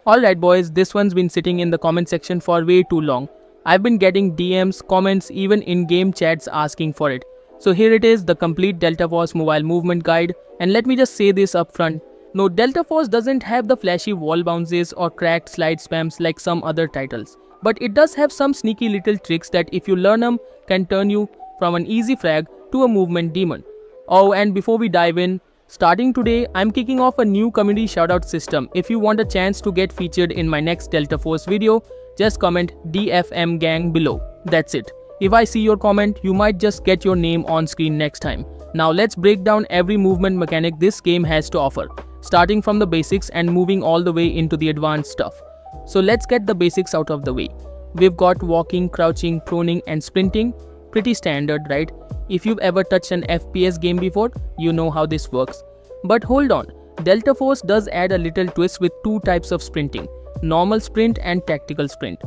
Alright boys, this one's been sitting in the comment section for way too long. I've been getting DMs, comments, even in-game chats asking for it. So here it is, the complete Delta Force mobile movement guide. And let me just say this up front. No, Delta Force doesn't have the flashy wall bounces or cracked slide spams like some other titles. But it does have some sneaky little tricks that if you learn them can turn you from an easy frag to a movement demon. Oh, and before we dive in, starting today, I'm kicking off a new community shoutout system. If you want a chance to get featured in my next Delta Force video, just comment DFM Gang below. That's it. If I see your comment, you might just get your name on screen next time. Now let's break down every movement mechanic this game has to offer, starting from the basics and moving all the way into the advanced stuff. So let's get the basics out of the way. We've got walking, crouching, proning and sprinting. Pretty standard, right? If you've ever touched an FPS game before, you know how this works. But hold on, Delta Force does add a little twist with two types of sprinting, normal sprint and tactical sprint.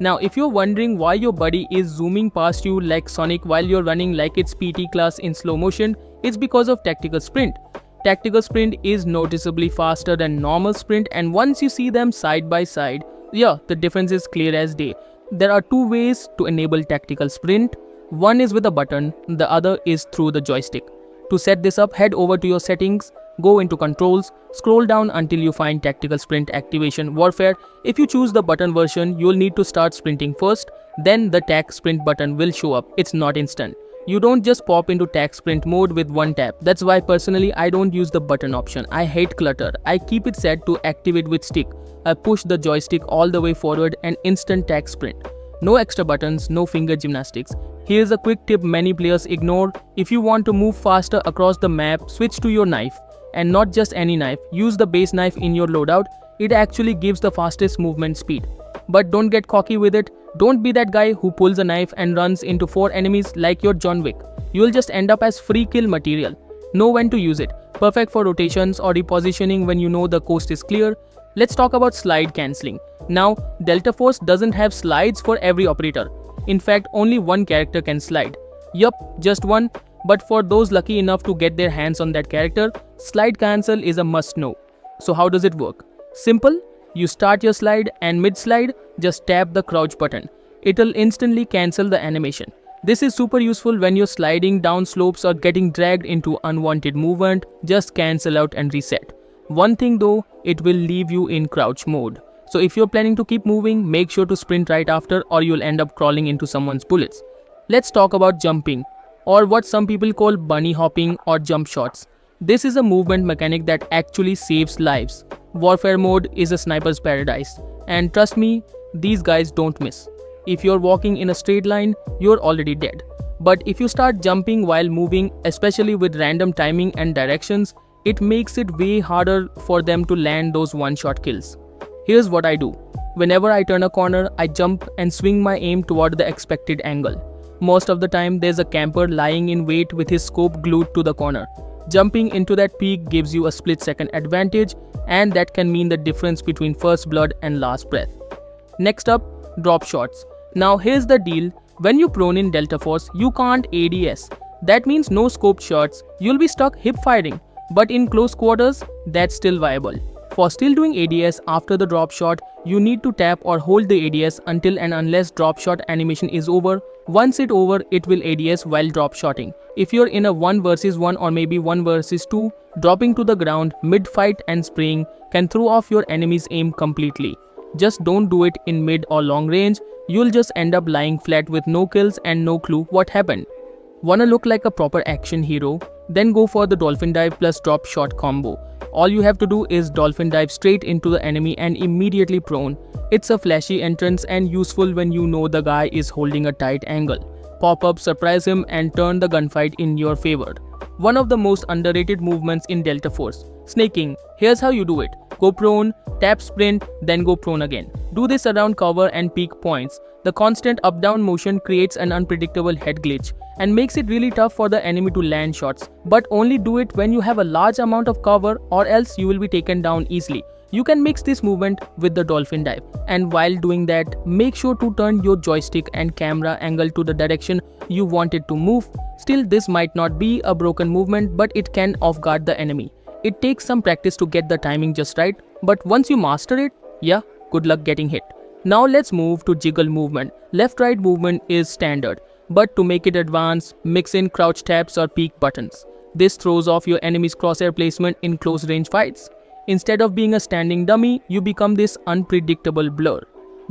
Now if you're wondering why your buddy is zooming past you like Sonic while you're running like it's PT class in slow motion, it's because of tactical sprint. Tactical sprint is noticeably faster than normal sprint, and once you see them side by side, yeah, the difference is clear as day. There are two ways to enable tactical sprint. One is with a button, the other is through the joystick. To set this up, head over to your settings, go into controls, scroll down until you find tactical sprint activation warfare. If you choose the button version, you'll need to start sprinting first, then the tac sprint button will show up. It's not instant. You don't just pop into tac sprint mode with one tap. That's why personally I don't use the button option. I hate clutter. I keep it set to activate with stick. I push the joystick all the way forward and instant tac sprint. No extra buttons, no finger gymnastics. Here's a quick tip many players ignore. If you want to move faster across the map, switch to your knife. And not just any knife, use the base knife in your loadout. It actually gives the fastest movement speed. But don't get cocky with it. Don't be that guy who pulls a knife and runs into 4 enemies like you're John Wick. You'll just end up as free kill material. Know when to use it. Perfect for rotations or repositioning when you know the coast is clear. Let's talk about slide cancelling. Now, Delta Force doesn't have slides for every operator. In fact, only one character can slide. Yup, just one. But for those lucky enough to get their hands on that character, slide cancel is a must-know. So how does it work? Simple. You start your slide and mid-slide, just tap the crouch button. It'll instantly cancel the animation. This is super useful when you're sliding down slopes or getting dragged into unwanted movement. Just cancel out and reset. One thing though, it will leave you in crouch mode. So if you're planning to keep moving, make sure to sprint right after or you'll end up crawling into someone's bullets. Let's talk about jumping, or what some people call bunny hopping or jump shots. This is a movement mechanic that actually saves lives. Warfare mode is a sniper's paradise, and trust me, these guys don't miss. If you're walking in a straight line, you're already dead. But if you start jumping while moving, especially with random timing and directions, it makes it way harder for them to land those one-shot kills. Here's what I do. Whenever I turn a corner, I jump and swing my aim toward the expected angle. Most of the time, there's a camper lying in wait with his scope glued to the corner. Jumping into that peak gives you a split-second advantage, and that can mean the difference between first blood and last breath. Next up, drop shots. Now here's the deal. When you prone in Delta Force, you can't ADS. That means no scoped shots. You'll be stuck hip firing. But in close quarters, that's still viable. For still doing ADS after the drop shot, you need to tap or hold the ADS until and unless drop shot animation is over. Once it's over, it will ADS while drop shotting. If you're in a 1 versus 1 or maybe 1 versus 2, dropping to the ground mid-fight and spraying can throw off your enemy's aim completely. Just don't do it in mid or long range. You'll just end up lying flat with no kills and no clue what happened. Wanna look like a proper action hero? Then go for the dolphin dive plus drop shot combo. All you have to do is dolphin dive straight into the enemy and immediately prone. It's a flashy entrance and useful when you know the guy is holding a tight angle. Pop up, surprise him and turn the gunfight in your favor. One of the most underrated movements in Delta Force, snaking. Here's how you do it. Go prone, tap sprint, then go prone again. Do this around cover and peak points. The constant up-down motion creates an unpredictable head glitch and makes it really tough for the enemy to land shots. But only do it when you have a large amount of cover, or else you will be taken down easily. You can mix this movement with the dolphin dive, and while doing that, make sure to turn your joystick and camera angle to the direction you want it to move. Still, this might not be a broken movement, but it can off guard the enemy. It takes some practice to get the timing just right, but once you master it, Yeah, good luck getting hit. Now let's move to jiggle movement. Left-right movement is standard, but to make it advanced, mix in crouch taps or peek buttons. This throws off your enemy's crosshair placement in close range fights. Instead of being a standing dummy, you become this unpredictable blur.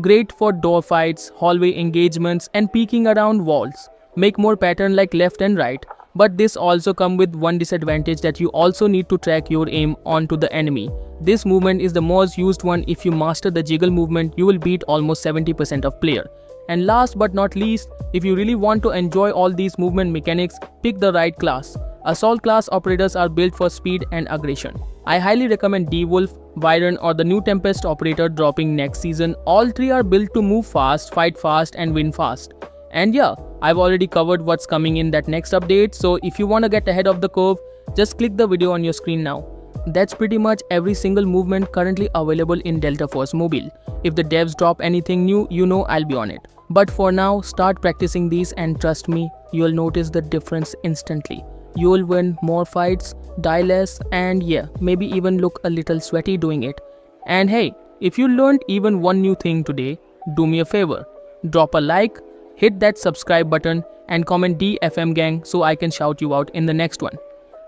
Great for door fights, hallway engagements, and peeking around walls. Make more pattern like left and right, but this also comes with one disadvantage that you also need to track your aim onto the enemy. This movement is the most used one. If you master the jiggle movement, you will beat almost 70% of player. And last but not least, if you really want to enjoy all these movement mechanics, pick the right class. Assault class operators are built for speed and aggression. I highly recommend D-Wolf, Byron or the new Tempest operator dropping next season. All three are built to move fast, fight fast and win fast. And yeah, I've already covered what's coming in that next update, so if you want to get ahead of the curve, just click the video on your screen now. That's pretty much every single movement currently available in Delta Force Mobile. If the devs drop anything new, you know I'll be on it. But for now, start practicing these and trust me, you'll notice the difference instantly. You'll win more fights, die less, and yeah, maybe even look a little sweaty doing it. And hey, if you learned even one new thing today, do me a favor. Drop a like, hit that subscribe button and comment DFM Gang so I can shout you out in the next one.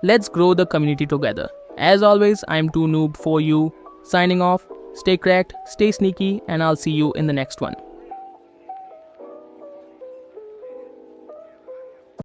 Let's grow the community together. As always, I'm too noob for you. Signing off, stay cracked, stay sneaky, and I'll see you in the next one.